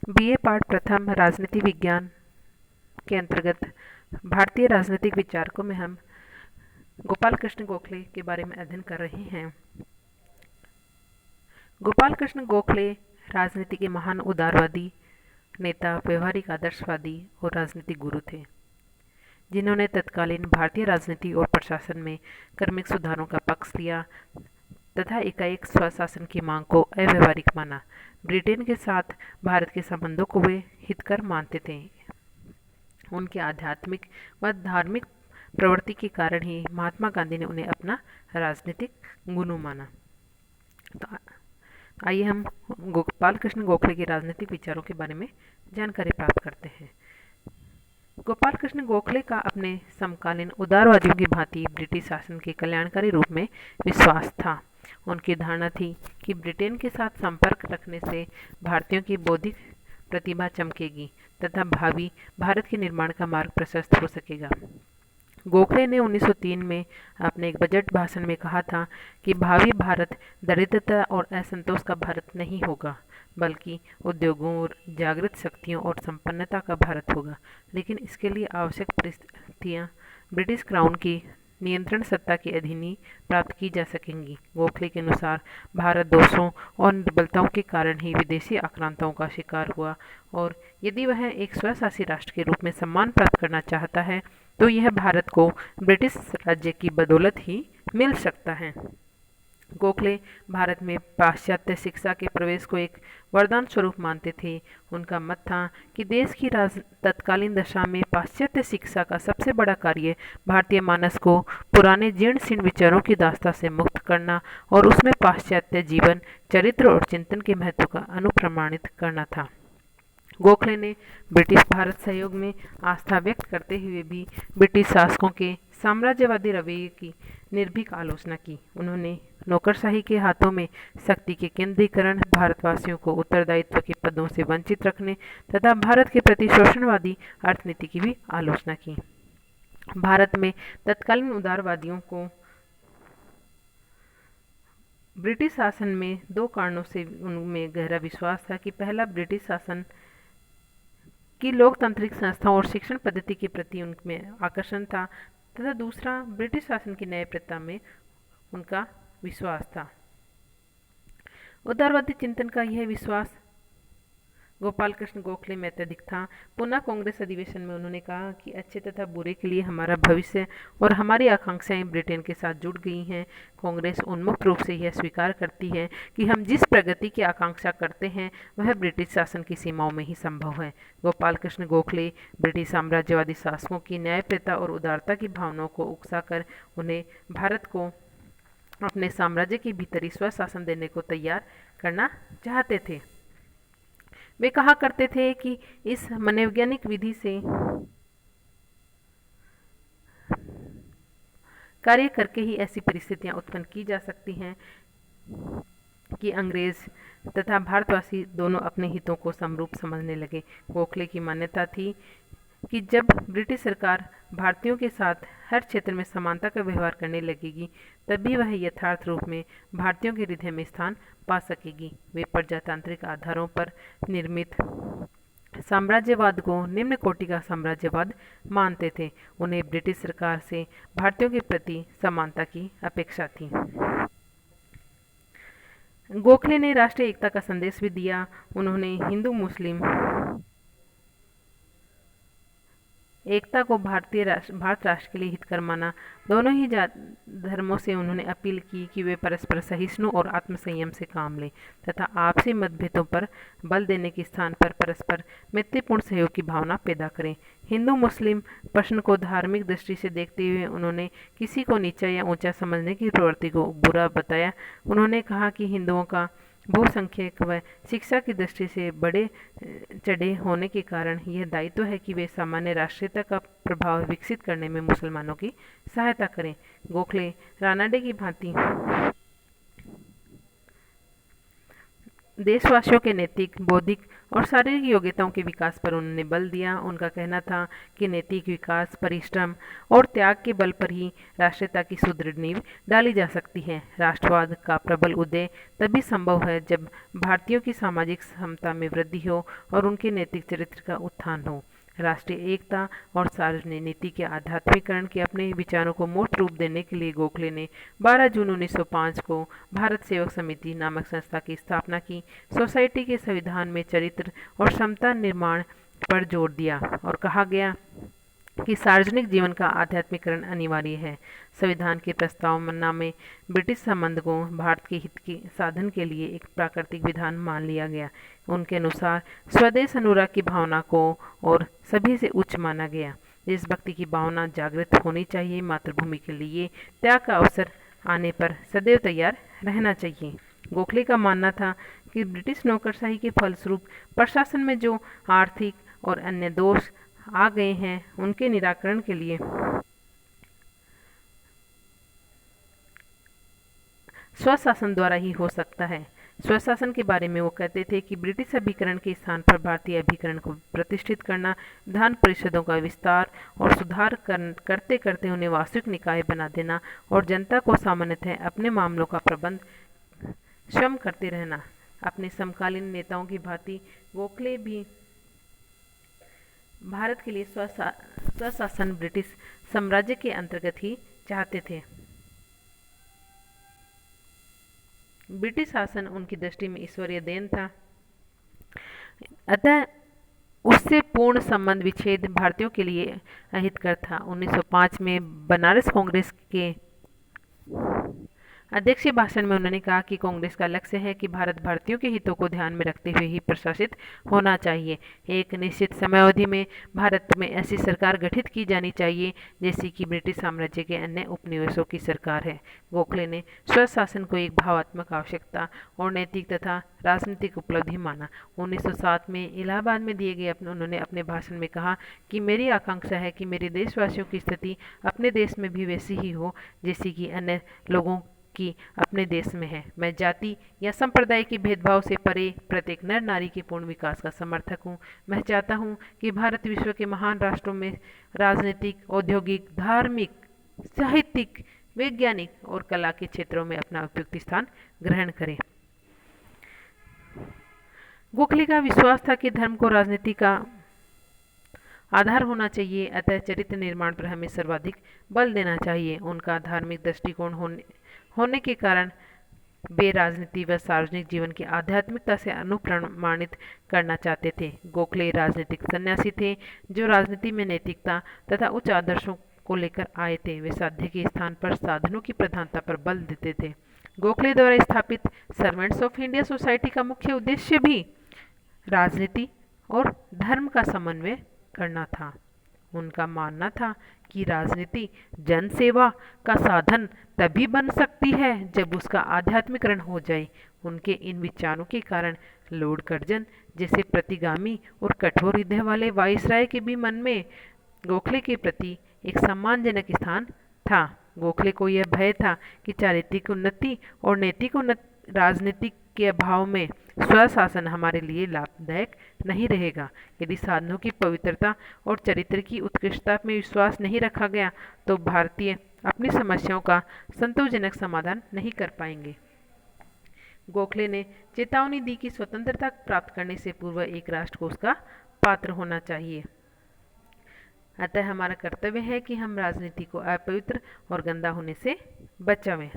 BA पाठ प्रथम राजनीति विज्ञान के अंतर्गत भारतीय राजनीतिक विचारकों में हम गोपाल कृष्ण गोखले के बारे में अध्ययन कर रहे हैं। गोपाल कृष्ण गोखले राजनीति के महान उदारवादी नेता, व्यवहारिक आदर्शवादी और राजनीतिक गुरु थे, जिन्होंने तत्कालीन भारतीय राजनीति और प्रशासन में क्रमिक सुधारों का पक्ष लिया तथा एकाएक स्वशासन की मांग को अव्यवहारिक माना। ब्रिटेन के साथ भारत के संबंधों को वे हितकर मानते थे। उनके आध्यात्मिक व धार्मिक प्रवृत्ति के कारण ही महात्मा गांधी ने उन्हें अपना राजनीतिक गुरु माना। तो आइए हम गोपाल कृष्ण गोखले के राजनीतिक विचारों के बारे में जानकारी प्राप्त करते हैं। गोपाल कृष्ण गोखले का अपने समकालीन उदारवादियों की भांति ब्रिटिश शासन के कल्याणकारी रूप में विश्वास था। उनकी धारणा थी कि ब्रिटेन के साथ संपर्क रखने से भारतीयों की बौद्धिक प्रतिभा चमकेगी तथा भावी भारत के निर्माण का मार्ग प्रशस्त हो सकेगा। गोखले ने 1903 में अपने एक बजट भाषण में कहा था कि भावी भारत दरिद्रता और असंतोष का भारत नहीं होगा, बल्कि उद्योगों और जागृत शक्तियों और संपन्नता का भारत होगा। लेकिन इसके लिए आवश्यक परिस्थितियां ब्रिटिश क्राउन की नियंत्रण सत्ता के अधीन ही प्राप्त की जा सकेंगी। गोखले के अनुसार भारत दोषों और दुर्बलताओं के कारण ही विदेशी आक्रांताओं का शिकार हुआ और यदि वह एक स्वशासी राष्ट्र के रूप में सम्मान प्राप्त करना चाहता है तो यह भारत को ब्रिटिश राज्य की बदौलत ही मिल सकता है। गोखले भारत में पाश्चात्य शिक्षा के प्रवेश को एक वरदान स्वरूप मानते थे। उनका मत था कि देश की तत्कालीन दशा में पाश्चात्य शिक्षा का सबसे बड़ा कार्य भारतीय मानस को पुराने जीर्ण शीर्ण विचारों की दास्ता से मुक्त करना और उसमें पाश्चात्य जीवन, चरित्र और चिंतन के महत्व का अनुप्रमाणित करना था। गोखले ने ब्रिटिश भारत सहयोग में आस्था व्यक्त करते हुए भी ब्रिटिश शासकों के साम्राज्यवादी रवैये की निर्भीक आलोचना की। उन्होंने नौकरशाही के हाथों में शक्ति के केंद्रीकरण, भारतवासियों को उत्तरदायित्व के पदों से वंचित रखने तथा भारत के प्रति शोषणवादी अर्थनीति की भी आलोचना की। भारत में तत्कालीन उदारवादियों को ब्रिटिश शासन में दो कारणों से उनमें गहरा विश्वास था कि पहला, ब्रिटिश शासन की लोकतांत्रिक संस्थाओं और शिक्षण पद्धति के प्रति उनमें आकर्षण था तथा दूसरा, ब्रिटिश शासन की न्यायप्रियता में उनका विश्वास था। उदारवादी चिंतन का यह विश्वास गोपाल कृष्ण गोखले में अत्यधिक था। पुनः कांग्रेस अधिवेशन में उन्होंने कहा कि अच्छे तथा बुरे के लिए हमारा भविष्य और हमारी आकांक्षाएं ब्रिटेन के साथ जुड़ गई हैं। कांग्रेस उन्मुक्त रूप से यह स्वीकार करती है कि हम जिस प्रगति की आकांक्षा करते हैं वह ब्रिटिश शासन की सीमाओं में ही संभव है। गोपाल कृष्ण गोखले ब्रिटिश साम्राज्यवादी शासकों की न्यायप्रियता और उदारता की भावनाओं को उकसाकर उन्हें भारत को अपने साम्राज्य के भीतर ही स्वशासन देने को तैयार करना चाहते थे। वे कहा करते थे कि इस मनोवैज्ञानिक विधि से कार्य करके ही ऐसी परिस्थितियां उत्पन्न की जा सकती हैं कि अंग्रेज तथा भारतवासी दोनों अपने हितों को समरूप समझने लगे। गोखले की मान्यता थी कि जब ब्रिटिश सरकार भारतीयों के साथ हर क्षेत्र में समानता का व्यवहार करने लगेगी तभी वह यथार्थ रूप में भारतीयों के हृदय में स्थान पा सकेगी। वे प्रजातांत्रिक आधारों पर निर्मित साम्राज्यवाद को निम्न कोटि का साम्राज्यवाद मानते थे। उन्हें ब्रिटिश सरकार से भारतीयों के प्रति समानता की अपेक्षा थी। गोखले ने राष्ट्रीय एकता का संदेश भी दिया। उन्होंने हिंदू मुस्लिम एकता को भारत राष्ट्र के लिए हितकर माना। दोनों ही धर्मों से उन्होंने अपील की कि वे परस्पर सहिष्णु और आत्मसंयम से काम लें तथा आपसी मतभेदों पर बल देने के स्थान पर परस्पर मैत्रीपूर्ण सहयोग की भावना पैदा करें। हिंदू मुस्लिम प्रश्न को धार्मिक दृष्टि से देखते हुए उन्होंने किसी को नीचा या ऊंचा समझने की प्रवृत्ति को बुरा बताया। उन्होंने कहा कि हिंदुओं का बहुसंख्यक व शिक्षा की दृष्टि से बड़े चढ़े होने के कारण यह दायित्व है कि वे सामान्य राष्ट्रीयता का प्रभाव विकसित करने में मुसलमानों की सहायता करें। गोखले रानाडे की भांति देशवासियों के नैतिक, बौद्धिक और शारीरिक योग्यताओं के विकास पर उन्होंने बल दिया। उनका कहना था कि नैतिक विकास, परिश्रम और त्याग के बल पर ही राष्ट्रीयता की सुदृढ़ नींव डाली जा सकती है। राष्ट्रवाद का प्रबल उदय तभी संभव है जब भारतीयों की सामाजिक समता में वृद्धि हो और उनके नैतिक चरित्र का उत्थान हो। राष्ट्रीय एकता और सार्वजनिक नीति के आध्यात्मिकरण के अपने विचारों को मूर्त रूप देने के लिए गोखले ने 12 जून 1905 को भारत सेवक समिति नामक संस्था की स्थापना की। सोसाइटी के संविधान में चरित्र और समता निर्माण पर जोर दिया और कहा गया कि सार्वजनिक जीवन का आध्यात्मिकरण अनिवार्य है। संविधान के प्रस्तावना में ब्रिटिश संबंध को भारत के हित के साधन के लिए एक प्राकृतिक विधान मान लिया गया। उनके अनुसार स्वदेश अनुराग की भावना को और सभी से उच्च माना गया। देशभक्ति की भावना जागृत होनी चाहिए। मातृभूमि के लिए त्याग का अवसर आने पर सदैव तैयार रहना चाहिए। गोखले का मानना था कि ब्रिटिश नौकरशाही के फलस्वरूप प्रशासन में जो आर्थिक और अन्य दोष आ गए हैं उनके निराकरण के लिए स्वशासन द्वारा ही हो सकता है। स्वशासन के बारे में वो कहते थे कि ब्रिटिश अभिकरण के स्थान पर भारतीय अभिकरण को प्रतिष्ठित करना, विधान परिषदों का विस्तार और सुधार करते करते उन्हें वास्तविक निकाय बना देना और जनता को सामान्यतः अपने मामलों का प्रबंध स्वयं करते रहना। अपने समकालीन नेताओं की भांति गोखले भी भारत के लिए स्वशासन ब्रिटिश साम्राज्य के अंतर्गत ही चाहते थे। ब्रिटिश शासन उनकी दृष्टि में ईश्वरीय देन था, अतः उससे पूर्ण संबंध विच्छेद भारतीयों के लिए अहितकर था। 1905 में बनारस कांग्रेस के अध्यक्षीय भाषण में उन्होंने कहा कि कांग्रेस का लक्ष्य है कि भारत भारतीयों के हितों को ध्यान में रखते हुए ही प्रशासित होना चाहिए। एक निश्चित समयावधि में भारत में ऐसी सरकार गठित की जानी चाहिए जैसी कि ब्रिटिश साम्राज्य के अन्य उपनिवेशों की सरकार है। गोखले ने स्वशासन को एक भावात्मक आवश्यकता और नैतिक तथा राजनीतिक उपलब्धि माना। 1907 में इलाहाबाद में दिए गए उन्होंने अपने भाषण में कहा कि मेरी आकांक्षा है कि मेरे देशवासियों की स्थिति अपने देश में भी वैसी ही हो जैसी कि अन्य लोगों की अपने देश में है। मैं जाति या संप्रदाय के भेदभाव से परे प्रत्येक नर नारी के पूर्ण विकास का समर्थक हूँ। मैं चाहता हूँ कि भारत विश्व के महान राष्ट्रों में राजनीतिक, औद्योगिक, धार्मिक, साहित्यिक, वैज्ञानिक और कला के क्षेत्रों में अपना उपयुक्त स्थान ग्रहण करे। गोखले का विश्वास था कि धर्म को राजनीति का आधार होना चाहिए, अतः चरित्र निर्माण पर हमें सर्वाधिक बल देना चाहिए। उनका धार्मिक दृष्टिकोण होने के कारण वे राजनीति व सार्वजनिक जीवन की आध्यात्मिकता से अनुप्रमाणित करना चाहते थे। गोखले राजनीतिक सन्यासी थे जो राजनीति में नैतिकता तथा उच्च आदर्शों को लेकर आए थे। वे साध्य के स्थान पर साधनों की प्रधानता पर बल देते थे। गोखले द्वारा स्थापित सर्वेंट्स ऑफ इंडिया सोसाइटी का मुख्य उद्देश्य भी राजनीति और धर्म का समन्वय करना था। उनका मानना था कि राजनीति जनसेवा का साधन तभी बन सकती है जब उसका आध्यात्मिकरण हो जाए। उनके इन विचारों के कारण लॉर्ड कर्जन जैसे प्रतिगामी और कठोर हृदय वाले वायसराय के भी मन में गोखले के प्रति एक सम्मानजनक स्थान था। गोखले को यह भय था कि चारित्रिक उन्नति और नैतिक राजनीतिक के अभाव में स्वशासन हमारे लिए लाभदायक नहीं रहेगा। यदि साधनों की पवित्रता और चरित्र की उत्कृष्टता में विश्वास नहीं रखा गया तो भारतीय अपनी समस्याओं का संतोषजनक समाधान नहीं कर पाएंगे। गोखले ने चेतावनी दी कि स्वतंत्रता प्राप्त करने से पूर्व एक राष्ट्र को उसका पात्र होना चाहिए। अतः हमारा कर्तव्य है कि हम राजनीति को अपवित्र और गंदा होने से बचावें।